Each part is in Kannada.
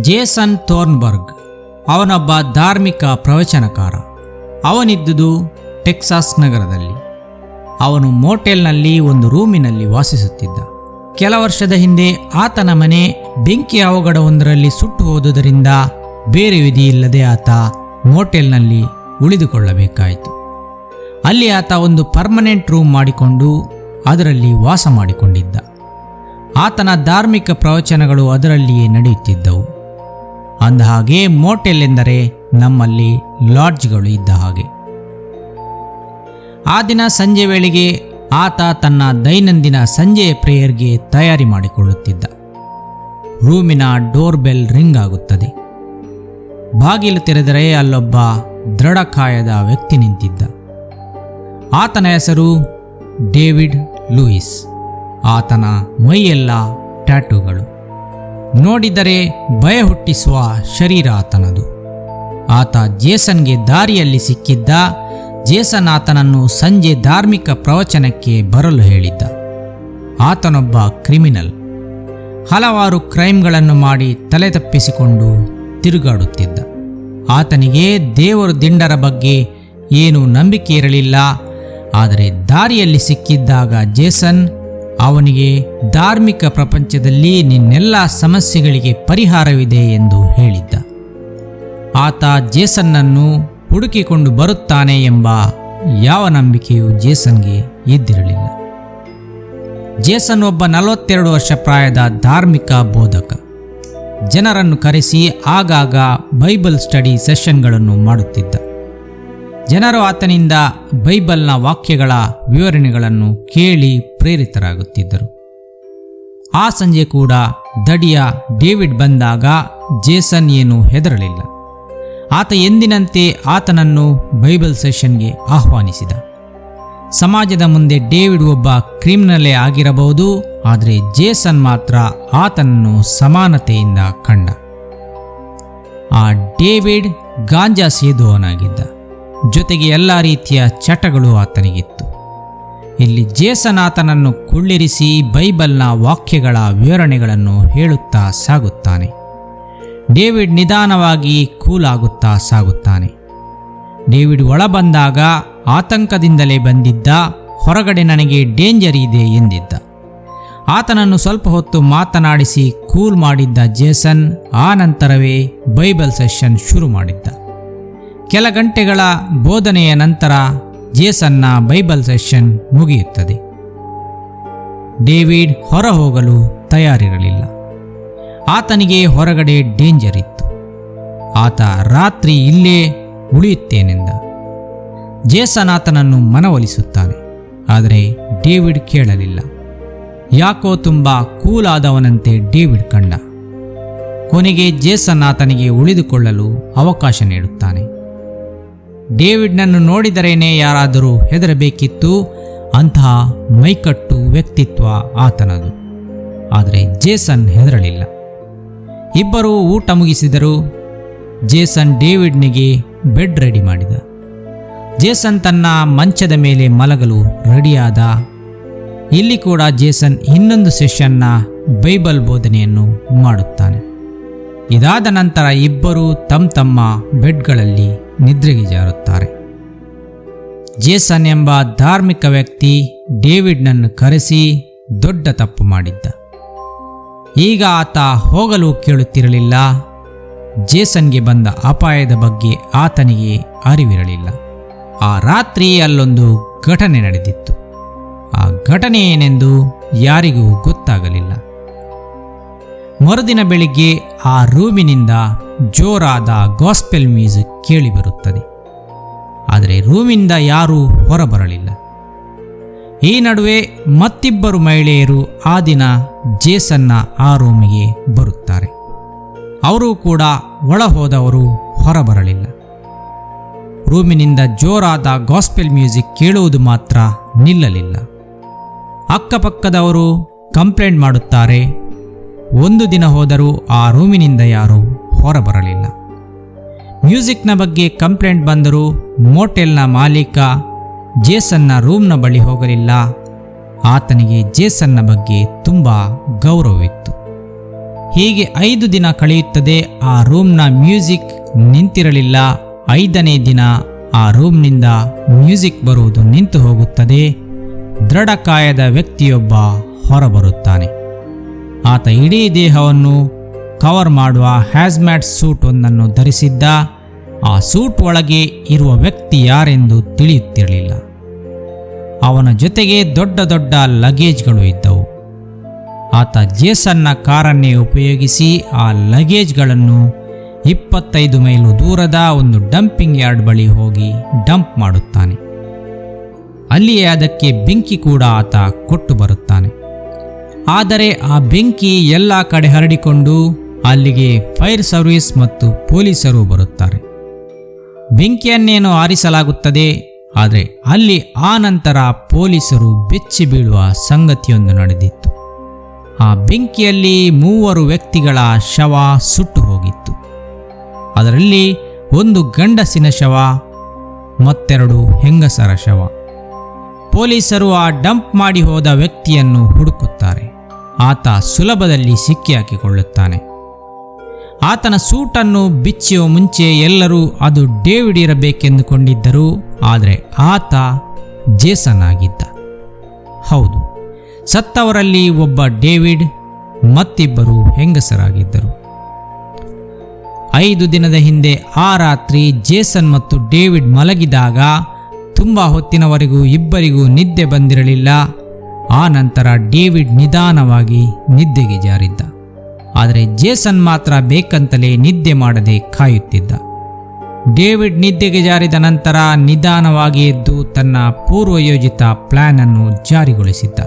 ಜೇಸನ್ ಥೋರ್ನ್ಬರ್ಗ್ ಅವನೊಬ್ಬ ಧಾರ್ಮಿಕ ಪ್ರವಚನಕಾರ. ಅವನಿದ್ದುದು ಟೆಕ್ಸಾಸ್ ನಗರದಲ್ಲಿ. ಅವನು ಮೋಟೆಲ್ನಲ್ಲಿ ಒಂದು ರೂಮಿನಲ್ಲಿ ವಾಸಿಸುತ್ತಿದ್ದ. ಕೆಲ ವರ್ಷದ ಹಿಂದೆ ಆತನ ಮನೆ ಬೆಂಕಿ ಅವಘಡವೊಂದರಲ್ಲಿ ಸುಟ್ಟು ಹೋದುದರಿಂದ ಬೇರೆ ವಿಧಿಯಿಲ್ಲದೆ ಆತ ಮೋಟೆಲ್ನಲ್ಲಿ ಉಳಿದುಕೊಳ್ಳಬೇಕಾಯಿತು. ಅಲ್ಲಿ ಆತ ಒಂದು ಪರ್ಮನೆಂಟ್ ರೂಮ್ ಮಾಡಿಕೊಂಡು ಅದರಲ್ಲಿ ವಾಸ ಮಾಡಿಕೊಂಡಿದ್ದ. ಆತನ ಧಾರ್ಮಿಕ ಪ್ರವಚನಗಳು ಅದರಲ್ಲಿಯೇ ನಡೆಯುತ್ತಿದ್ದವು. ಅಂದಹಾಗೆ ಮೋಟೆಲ್ ಎಂದರೆ ನಮ್ಮಲ್ಲಿ ಲಾಡ್ಜ್ಗಳು ಇದ್ದ ಹಾಗೆ. ಆ ದಿನ ಸಂಜೆ ವೇಳೆಗೆ ಆತ ತನ್ನ ದೈನಂದಿನ ಸಂಜೆಯ ಪ್ರೇಯರ್ಗೆ ತಯಾರಿ ಮಾಡಿಕೊಳ್ಳುತ್ತಿದ್ದ. ರೂಮಿನ ಡೋರ್ ಬೆಲ್ ರಿಂಗ್ ಆಗುತ್ತದೆ. ಬಾಗಿಲು ತೆರೆದರೆ ಅಲ್ಲೊಬ್ಬ ದೃಢಕಾಯದ ವ್ಯಕ್ತಿ ನಿಂತಿದ್ದ. ಆತನ ಹೆಸರು ಡೇವಿಡ್ ಲೂಯಿಸ್. ಆತನ ಮೈಯೆಲ್ಲ ಟ್ಯಾಟೂಗಳು. ನೋಡಿದರೆ ಭಯ ಹುಟ್ಟಿಸುವ ಶರೀರ ಆತನದು. ಆತ ಜೇಸನ್ಗೆ ದಾರಿಯಲ್ಲಿ ಸಿಕ್ಕಿದ್ದ. ಜೇಸನ್ ಆತನನ್ನು ಸಂಜೆ ಧಾರ್ಮಿಕ ಪ್ರವಚನಕ್ಕೆ ಬರಲು ಹೇಳಿದ್ದ. ಆತನೊಬ್ಬ ಕ್ರಿಮಿನಲ್. ಹಲವಾರು ಕ್ರೈಮ್ಗಳನ್ನು ಮಾಡಿ ತಲೆ ತಪ್ಪಿಸಿಕೊಂಡು ತಿರುಗಾಡುತ್ತಿದ್ದ. ಆತನಿಗೆ ದೇವರು ದಿಂಡರ ಬಗ್ಗೆ ಏನೂ ನಂಬಿಕೆ ಇರಲಿಲ್ಲ. ಆದರೆ ದಾರಿಯಲ್ಲಿ ಸಿಕ್ಕಿದ್ದಾಗ ಜೇಸನ್ ಅವನಿಗೆ ಧಾರ್ಮಿಕ ಪ್ರಪಂಚದಲ್ಲಿ ನಿನ್ನೆಲ್ಲ ಸಮಸ್ಯೆಗಳಿಗೆ ಪರಿಹಾರವಿದೆ ಎಂದು ಹೇಳಿದ್ದ. ಆತ ಜೇಸನ್ನನ್ನು ಹುಡುಕಿಕೊಂಡು ಬರುತ್ತಾನೆ ಎಂಬ ಯಾವ ನಂಬಿಕೆಯೂ ಜೇಸನ್ಗೆ ಇದ್ದಿರಲಿಲ್ಲ. ಜೇಸನ್ ಒಬ್ಬ 42 ವರ್ಷ ಪ್ರಾಯದ ಧಾರ್ಮಿಕ ಬೋಧಕ. ಜನರನ್ನು ಕರೆಸಿ ಆಗಾಗ ಬೈಬಲ್ ಸ್ಟಡಿ ಸೆಷನ್ಗಳನ್ನು ಮಾಡುತ್ತಿದ್ದ. ಜನರು ಆತನಿಂದ ಬೈಬಲ್ನ ವಾಕ್ಯಗಳ ವಿವರಣೆಗಳನ್ನು ಕೇಳಿ ಪ್ರೇರಿತರಾಗುತ್ತಿದ್ದರು. ಆ ಸಂಜೆ ಕೂಡ ದಡಿಯ ಡೇವಿಡ್ ಬಂದಾಗ ಜೇಸನ್ ಏನೂ ಹೆದರಲಿಲ್ಲ. ಆತ ಎಂದಿನಂತೆ ಆತನನ್ನು ಬೈಬಲ್ ಸೆಷನ್ಗೆ ಆಹ್ವಾನಿಸಿದ. ಸಮಾಜದ ಮುಂದೆ ಡೇವಿಡ್ ಒಬ್ಬ ಕ್ರಿಮಿನಲೇ ಆಗಿರಬಹುದು, ಆದರೆ ಜೇಸನ್ ಮಾತ್ರ ಆತನನ್ನು ಸಮಾನತೆಯಿಂದ ಕಂಡ. ಆ ಡೇವಿಡ್ ಗಾಂಜಾ ಸೇದುವವನಾಗಿದ್ದ. ಜೊತೆಗೆ ಎಲ್ಲ ರೀತಿಯ ಚಟಗಳು ಆತನಿಗಿತ್ತು. ಇಲ್ಲಿ ಜೇಸನ್ ಆತನನ್ನು ಕುಳ್ಳಿರಿಸಿ ಬೈಬಲ್ನ ವಾಕ್ಯಗಳ ವಿವರಣೆಗಳನ್ನು ಹೇಳುತ್ತಾ ಸಾಗುತ್ತಾನೆ. ಡೇವಿಡ್ ನಿಧಾನವಾಗಿ ಕೂಲಾಗುತ್ತಾ ಸಾಗುತ್ತಾನೆ. ಡೇವಿಡ್ ಒಳ ಬಂದಾಗ ಆತಂಕದಿಂದಲೇ ಬಂದಿದ್ದ. ಹೊರಗಡೆ ನನಗೆ ಡೇಂಜರ್ ಇದೆ ಎಂದಿದ್ದ. ಆತನನ್ನು ಸ್ವಲ್ಪ ಹೊತ್ತು ಮಾತನಾಡಿಸಿ ಕೂಲ್ ಮಾಡಿದ್ದ ಜೇಸನ್ ಆ ನಂತರವೇ ಬೈಬಲ್ ಸೆಷನ್ ಶುರು ಮಾಡಿದ್ದ. ಕೆಲ ಗಂಟೆಗಳ ಬೋಧನೆಯ ನಂತರ ಜೇಸನ್ನ ಬೈಬಲ್ ಸೆಷನ್ ಮುಗಿಯುತ್ತದೆ. ಡೇವಿಡ್ ಹೊರ ಹೋಗಲು ತಯಾರಿರಲಿಲ್ಲ. ಆತನಿಗೆ ಹೊರಗಡೆ ಡೇಂಜರ್ ಇತ್ತು. ಆತ ರಾತ್ರಿ ಇಲ್ಲೇ ಉಳಿಯುತ್ತೇನೆಂದ. ಜೇಸನ್ ಆತನನ್ನು ಮನವೊಲಿಸುತ್ತಾನೆ. ಆದರೆ ಡೇವಿಡ್ ಕೇಳಲಿಲ್ಲ. ಯಾಕೋ ತುಂಬ ಕೂಲಾದವನಂತೆ ಡೇವಿಡ್ ಕಂಡ. ಕೊನೆಗೆ ಜೇಸನ್ ಆತನಿಗೆ ಉಳಿದುಕೊಳ್ಳಲು ಅವಕಾಶ ನೀಡುತ್ತಾನೆ. ಡೇವಿಡ್ನನ್ನು ನೋಡಿದರೇನೆ ಯಾರಾದರೂ ಹೆದರಬೇಕಿತ್ತು. ಅಂತಹ ಮೈಕಟ್ಟು ವ್ಯಕ್ತಿತ್ವ ಆತನದು. ಆದರೆ ಜೇಸನ್ ಹೆದರಲಿಲ್ಲ. ಇಬ್ಬರೂ ಊಟ ಮುಗಿಸಿದರು. ಜೇಸನ್ ಡೇವಿಡ್ನಿಗೆ ಬೆಡ್ ರೆಡಿ ಮಾಡಿದ. ಜೇಸನ್ ತನ್ನ ಮಂಚದ ಮೇಲೆ ಮಲಗಲು ರೆಡಿಯಾದ. ಇಲ್ಲಿ ಕೂಡ ಜೇಸನ್ ಇನ್ನೊಂದು ಸೆಷನ್ನ ಬೈಬಲ್ ಬೋಧನೆಯನ್ನು ಮಾಡುತ್ತಾನೆ. ಇದಾದ ನಂತರ ಇಬ್ಬರೂ ತಮ್ಮ ಬೆಡ್ಗಳಲ್ಲಿ ನಿದ್ರೆಗೆ ಜಾರುತ್ತಾರೆ. ಜೇಸನ್ ಎಂಬ ಧಾರ್ಮಿಕ ವ್ಯಕ್ತಿ ಡೇವಿಡ್ನನ್ನು ಕರೆಸಿ ದೊಡ್ಡ ತಪ್ಪು ಮಾಡಿದ್ದ. ಈಗ ಆತ ಹೋಗಲು ಕೇಳುತ್ತಿರಲಿಲ್ಲ. ಜೇಸನ್ಗೆ ಬಂದ ಅಪಾಯದ ಬಗ್ಗೆ ಆತನಿಗೆ ಅರಿವಿರಲಿಲ್ಲ. ಆ ರಾತ್ರಿ ಅಲ್ಲೊಂದು ಘಟನೆ ನಡೆದಿತ್ತು. ಆ ಘಟನೆ ಏನೆಂದು ಯಾರಿಗೂ ಗೊತ್ತಾಗಲಿಲ್ಲ. ಮರುದಿನ ಬೆಳಿಗ್ಗೆ ಆ ರೂಮಿನಿಂದ ಜೋರಾದ ಗಾಸ್ಪೆಲ್ ಮ್ಯೂಸಿಕ್ ಕೇಳಿಬರುತ್ತದೆ. ಆದರೆ ರೂಮಿಂದ ಯಾರೂ ಹೊರಬರಲಿಲ್ಲ. ಈ ನಡುವೆ ಮತ್ತಿಬ್ಬರು ಮಹಿಳೆಯರು ಆ ದಿನ ಜೇಸನ್ನ ಆ ರೂಮಿಗೆ ಬರುತ್ತಾರೆ. ಅವರು ಕೂಡ ಒಳ ಹೋದವರು ಹೊರಬರಲಿಲ್ಲ. ರೂಮಿನಿಂದ ಜೋರಾದ ಗಾಸ್ಪೆಲ್ ಮ್ಯೂಸಿಕ್ ಕೇಳುವುದು ಮಾತ್ರ ನಿಲ್ಲಲಿಲ್ಲ. ಅಕ್ಕಪಕ್ಕದವರು ಕಂಪ್ಲೇಂಟ್ ಮಾಡುತ್ತಾರೆ. ಒಂದು ದಿನ ಹೋದರೂ ಆ ರೂಮಿನಿಂದ ಯಾರೂ ಹೊರಬರಲಿಲ್ಲ. ಮ್ಯೂಸಿಕ್ನ ಬಗ್ಗೆ ಕಂಪ್ಲೇಂಟ್ ಬಂದರೂ ಮೋಟೆಲ್ನ ಮಾಲೀಕ ಜೇಸನ್ನ ರೂಮ್ನ ಬಳಿ ಹೋಗಲಿಲ್ಲ. ಆತನಿಗೆ ಜೇಸನ್ನ ಬಗ್ಗೆ ತುಂಬ ಗೌರವವಿತ್ತು. ಹೀಗೆ 5 ದಿನ ಕಳೆಯುತ್ತದೆ. ಆ ರೂಮ್ನ ಮ್ಯೂಸಿಕ್ ನಿಂತಿರಲಿಲ್ಲ. 5ನೇ ದಿನ ಆ ರೂಮ್ನಿಂದ ಮ್ಯೂಸಿಕ್ ಬರುವುದು ನಿಂತು ಹೋಗುತ್ತದೆ. ದೃಢಕಾಯದ ವ್ಯಕ್ತಿಯೊಬ್ಬ ಹೊರಬರುತ್ತಾನೆ. ಆತ ಇಡೀ ದೇಹವನ್ನು ಕವರ್ ಮಾಡುವ ಹ್ಯಾಜ್ಮ್ಯಾಟ್ ಸೂಟ್ ಒಂದನ್ನು ಧರಿಸಿದ್ದ. ಆ ಸೂಟ್ ಒಳಗೆ ಇರುವ ವ್ಯಕ್ತಿ ಯಾರೆಂದು ತಿಳಿಯುತ್ತಿರಲಿಲ್ಲ. ಅವನ ಜೊತೆಗೆ ದೊಡ್ಡ ದೊಡ್ಡ ಲಗೇಜ್ಗಳು ಇದ್ದವು. ಆತ ಜೇಸನ್ನ ಕಾರನ್ನೇ ಉಪಯೋಗಿಸಿ ಆ ಲಗೇಜ್ಗಳನ್ನು 25 ಮೈಲು ದೂರದ ಒಂದು ಡಂಪಿಂಗ್ ಯಾರ್ಡ್ ಬಳಿ ಹೋಗಿ ಡಂಪ್ ಮಾಡುತ್ತಾನೆ. ಅಲ್ಲಿಯೇ ಅದಕ್ಕೆ ಬೆಂಕಿ ಕೂಡ ಆತ ಕೊಟ್ಟು ಬರುತ್ತಾನೆ. ಆದರೆ ಆ ಬೆಂಕಿ ಎಲ್ಲ ಕಡೆ ಹರಡಿಕೊಂಡು ಅಲ್ಲಿಗೆ ಫೈರ್ ಸರ್ವಿಸ್ ಮತ್ತು ಪೊಲೀಸರು ಬರುತ್ತಾರೆ. ಬೆಂಕಿಯನ್ನೇನೋ ಆರಿಸಲಾಗುತ್ತದೆ. ಆದರೆ ಅಲ್ಲಿ ಆ ನಂತರ ಪೊಲೀಸರು ಬೆಚ್ಚಿ ಬೀಳುವ ಸಂಗತಿಯೊಂದು ನಡೆದಿತ್ತು. ಆ ಬೆಂಕಿಯಲ್ಲಿ 3 ವ್ಯಕ್ತಿಗಳ ಶವ ಸುಟ್ಟು ಹೋಗಿತ್ತು. ಅದರಲ್ಲಿ ಒಂದು ಗಂಡಸಿನ ಶವ ಮತ್ತೆರಡು ಹೆಂಗಸರ ಶವ. ಪೊಲೀಸರು ಆ ಡಂಪ್ ಮಾಡಿ ಹೋದ ವ್ಯಕ್ತಿಯನ್ನು ಹುಡುಕುತ್ತಾರೆ. ಆತ ಸುಲಭದಲ್ಲಿ ಸಿಕ್ಕಿಹಾಕಿಕೊಳ್ಳುತ್ತಾನೆ. ಆತನ ಸೂಟನ್ನು ಬಿಚ್ಚುವ ಮುಂಚೆ ಎಲ್ಲರೂ ಅದು ಡೇವಿಡ್ ಇರಬೇಕೆಂದುಕೊಂಡಿದ್ದರು. ಆದರೆ ಆತ ಜೇಸನ್ ಆಗಿದ್ದ. ಹೌದು, ಸತ್ತವರಲ್ಲಿ ಒಬ್ಬ ಡೇವಿಡ್ ಮತ್ತಿಬ್ಬರು ಹೆಂಗಸರಾಗಿದ್ದರು. 5 ದಿನದ ಹಿಂದೆ ಆ ರಾತ್ರಿ ಜೇಸನ್ ಮತ್ತು ಡೇವಿಡ್ ಮಲಗಿದಾಗ ತುಂಬ ಹೊತ್ತಿನವರೆಗೂ ಇಬ್ಬರಿಗೂ ನಿದ್ದೆ ಬಂದಿರಲಿಲ್ಲ. ಆ ನಂತರ ಡೇವಿಡ್ ನಿಧಾನವಾಗಿ ನಿದ್ದೆಗೆ ಜಾರಿದ್ದ. ಆದರೆ ಜೇಸನ್ ಮಾತ್ರ ಬೇಕಂತಲೇ ನಿದ್ದೆ ಮಾಡದೆ ಕಾಯುತ್ತಿದ್ದ. ಡೇವಿಡ್ ನಿದ್ದೆಗೆ ಜಾರಿದ ನಂತರ ನಿಧಾನವಾಗಿ ಎದ್ದು ತನ್ನ ಪೂರ್ವಯೋಜಿತ ಪ್ಲಾನ್ ಅನ್ನು ಜಾರಿಗೊಳಿಸಿದ್ದ.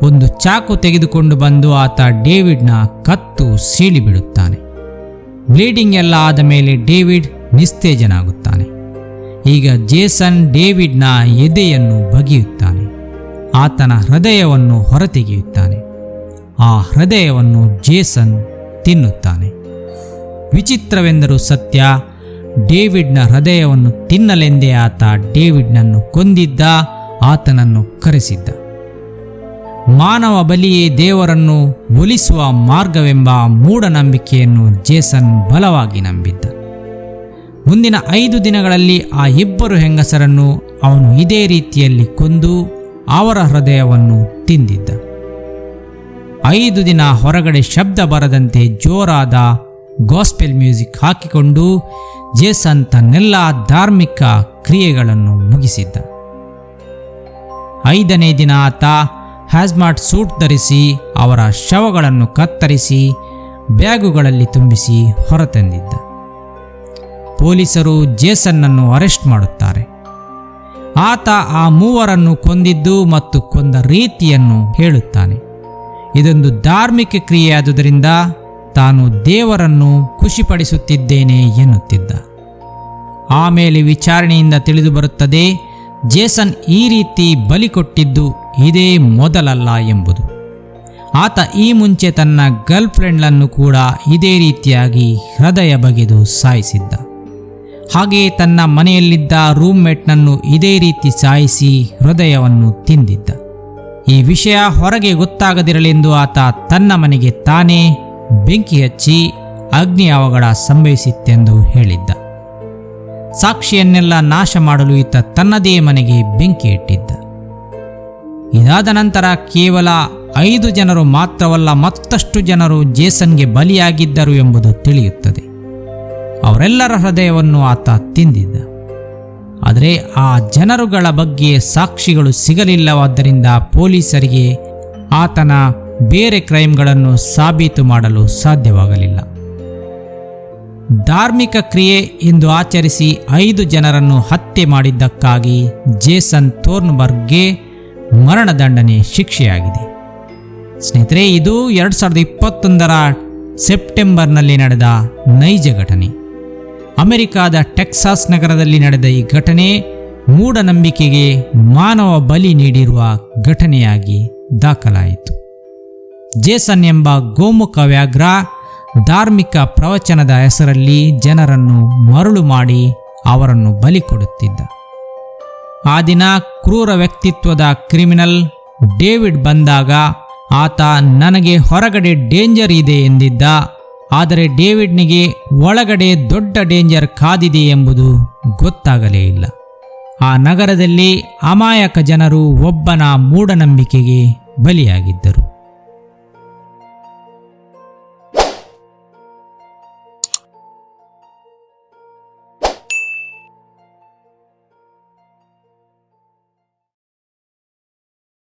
ಒಂದು ಚಾಕು ತೆಗೆದುಕೊಂಡು ಬಂದು ಆತ ಡೇವಿಡ್ನ ಕತ್ತು ಸೀಳಿಬಿಡುತ್ತಾನೆ. ಬ್ಲೀಡಿಂಗ್ ಎಲ್ಲ ಆದ ಮೇಲೆ ಡೇವಿಡ್ ನಿಸ್ತೇಜನಾಗುತ್ತಾನೆ. ಈಗ ಜೇಸನ್ ಡೇವಿಡ್ನ ಎದೆಯನ್ನು ಬಗೆಯುತ್ತಾನೆ. ಆತನ ಹೃದಯವನ್ನು ಹೊರತೆಗೆಯುತ್ತಾನೆ. ಆ ಹೃದಯವನ್ನು ಜೇಸನ್ ತಿನ್ನುತ್ತಾನೆ. ವಿಚಿತ್ರವೆಂದರೂ ಸತ್ಯ, ಡೇವಿಡ್ನ ಹೃದಯವನ್ನು ತಿನ್ನಲೆಂದೇ ಆತ ಡೇವಿಡ್ನನ್ನು ಕೊಂದಿದ್ದ. ಆತನನ್ನು ಕರೆಸಿದ್ದ. ಮಾನವ ಬಲಿಯೇ ದೇವರನ್ನು ಒಲಿಸುವ ಮಾರ್ಗವೆಂಬ ಮೂಢನಂಬಿಕೆಯನ್ನು ಜೇಸನ್ ಬಲವಾಗಿ ನಂಬಿದ್ದ. ಮುಂದಿನ 5 ದಿನಗಳಲ್ಲಿ ಆ ಇಬ್ಬರು ಹೆಂಗಸರನ್ನು ಅವನು ಇದೇ ರೀತಿಯಲ್ಲಿ ಕೊಂದು ಅವರ ಹೃದಯವನ್ನು ತಿಂದಿದ್ದ. 5 ದಿನ ಹೊರಗಡೆ ಶಬ್ದ ಬರದಂತೆ ಜೋರಾದ ಗಾಸ್ಪೆಲ್ ಮ್ಯೂಸಿಕ್ ಹಾಕಿಕೊಂಡು ಜೇಸನ್ ತನ್ನೆಲ್ಲ ಧಾರ್ಮಿಕ ಕ್ರಿಯೆಗಳನ್ನು ಮುಗಿಸಿದ್ದ. 5ನೇ ದಿನ ಆತ ಹ್ಯಾಜ್ಮ್ಯಾಟ್ ಸೂಟ್ ಧರಿಸಿ ಅವರ ಶವಗಳನ್ನು ಕತ್ತರಿಸಿ ಬ್ಯಾಗುಗಳಲ್ಲಿ ತುಂಬಿಸಿ ಹೊರತಂದಿದ್ದ. ಪೊಲೀಸರು ಜೇಸನ್ನನ್ನು ಅರೆಸ್ಟ್ ಮಾಡುತ್ತಾರೆ. ಆತ ಆ 3 ಕೊಂದಿದ್ದು ಮತ್ತು ಕೊಂದ ರೀತಿಯನ್ನು ಹೇಳುತ್ತಾನೆ. ಇದೊಂದು ಧಾರ್ಮಿಕ ಕ್ರಿಯೆಯಾದುದರಿಂದ ತಾನು ದೇವರನ್ನು ಖುಷಿಪಡಿಸುತ್ತಿದ್ದೇನೆ ಎನ್ನುತ್ತಿದ್ದ. ಆಮೇಲೆ ವಿಚಾರಣೆಯಿಂದ ತಿಳಿದು ಬರುತ್ತದೆ, ಜೇಸನ್ ಈ ರೀತಿ ಬಲಿ ಕೊಟ್ಟಿದ್ದು ಇದೇ ಮೊದಲಲ್ಲ ಎಂಬುದು. ಆತ ಈ ಮುಂಚೆ ತನ್ನ ಗರ್ಲ್ಫ್ರೆಂಡ್ನನ್ನು ಕೂಡ ಇದೇ ರೀತಿಯಾಗಿ ಹೃದಯ ಬಗೆದು ಸಾಯಿಸಿದ್ದ. ಹಾಗೆಯೇ ತನ್ನ ಮನೆಯಲ್ಲಿದ್ದ ರೂಮ್ಮೇಟ್ನನ್ನು ಇದೇ ರೀತಿ ಸಾಯಿಸಿ ಹೃದಯವನ್ನು ತಿಂದಿದ್ದ. ಈ ವಿಷಯ ಹೊರಗೆ ಗೊತ್ತಾಗದಿರಲೆಂದು ಆತ ತನ್ನ ಮನೆಗೆ ತಾನೇ ಬೆಂಕಿ ಹಚ್ಚಿ ಅಗ್ನಿ ಅವಘಡ ಸಂಭವಿಸಿತ್ತೆಂದು ಹೇಳಿದ್ದ. ಸಾಕ್ಷಿಯನ್ನೆಲ್ಲ ನಾಶ ಮಾಡಲು ಈತ ತನ್ನದೇ ಮನೆಗೆ ಬೆಂಕಿ ಇಟ್ಟಿದ್ದ. ಇದಾದ ನಂತರ ಕೇವಲ 5 ಜನರು ಮಾತ್ರವಲ್ಲ, ಮತ್ತಷ್ಟು ಜನರು ಜೇಸನ್ಗೆ ಬಲಿಯಾಗಿದ್ದರು ಎಂಬುದು ತಿಳಿಯುತ್ತದೆ. ಅವರೆಲ್ಲರ ಹೃದಯವನ್ನು ಆತ ತಿಂದಿದ್ದ. ಆದರೆ ಆ ಜನರುಗಳ ಬಗ್ಗೆ ಸಾಕ್ಷಿಗಳು ಸಿಗಲಿಲ್ಲವಾದ್ದರಿಂದ ಪೊಲೀಸರಿಗೆ ಆತನ ಬೇರೆ ಕ್ರೈಮ್ಗಳನ್ನು ಸಾಬೀತು ಮಾಡಲು ಸಾಧ್ಯವಾಗಲಿಲ್ಲ. ಧಾರ್ಮಿಕ ಕ್ರಿಯೆ ಎಂದು ಆಚರಿಸಿ 5 ಜನರನ್ನು ಹತ್ಯೆ ಮಾಡಿದ್ದಕ್ಕಾಗಿ ಜೇಸನ್ ಥೋರ್ನ್ಬರ್ಗ್ಗೆ ಮರಣದಂಡನೆ ಶಿಕ್ಷೆಯಾಗಿದೆ. ಸ್ನೇಹಿತರೆ, ಇದು 2021ರ ಸೆಪ್ಟೆಂಬರ್ನಲ್ಲಿ ನಡೆದ ನೈಜ ಘಟನೆ. ಅಮೆರಿಕಾದ ಟೆಕ್ಸಾಸ್ ನಗರದಲ್ಲಿ ನಡೆದ ಈ ಘಟನೆ ಮೂಢನಂಬಿಕೆಗೆ ಮಾನವ ಬಲಿ ನೀಡಿರುವ ಘಟನೆಯಾಗಿ ದಾಖಲಾಯಿತು. ಜೇಸನ್ ಎಂಬ ಗೋಮುಖ ವ್ಯಾಘ್ರ ಧಾರ್ಮಿಕ ಪ್ರವಚನದ ಹೆಸರಲ್ಲಿ ಜನರನ್ನು ಮರುಳು ಮಾಡಿ ಅವರನ್ನು ಬಲಿ ಕೊಡುತ್ತಿದ್ದ. ಆ ದಿನ ಕ್ರೂರ ವ್ಯಕ್ತಿತ್ವದ ಕ್ರಿಮಿನಲ್ ಡೇವಿಡ್ ಬಂದಾಗ ಆತ ನನಗೆ ಹೊರಗಡೆ ಡೇಂಜರ್ ಇದೆ ಎಂದಿದ್ದ, ಆದರೆ ಡೇವಿಡ್ನಿಗೆ ಒಳಗಡೆ ದೊಡ್ಡ ಡೇಂಜರ್ ಕಾದಿದೆ ಎಂಬುದು ಗೊತ್ತಾಗಲೇ ಇಲ್ಲ. ಆ ನಗರದಲ್ಲಿ ಅಮಾಯಕ ಜನರು ಒಬ್ಬನ ಮೂಢನಂಬಿಕೆಗೆ ಬಲಿಯಾಗಿದ್ದರು.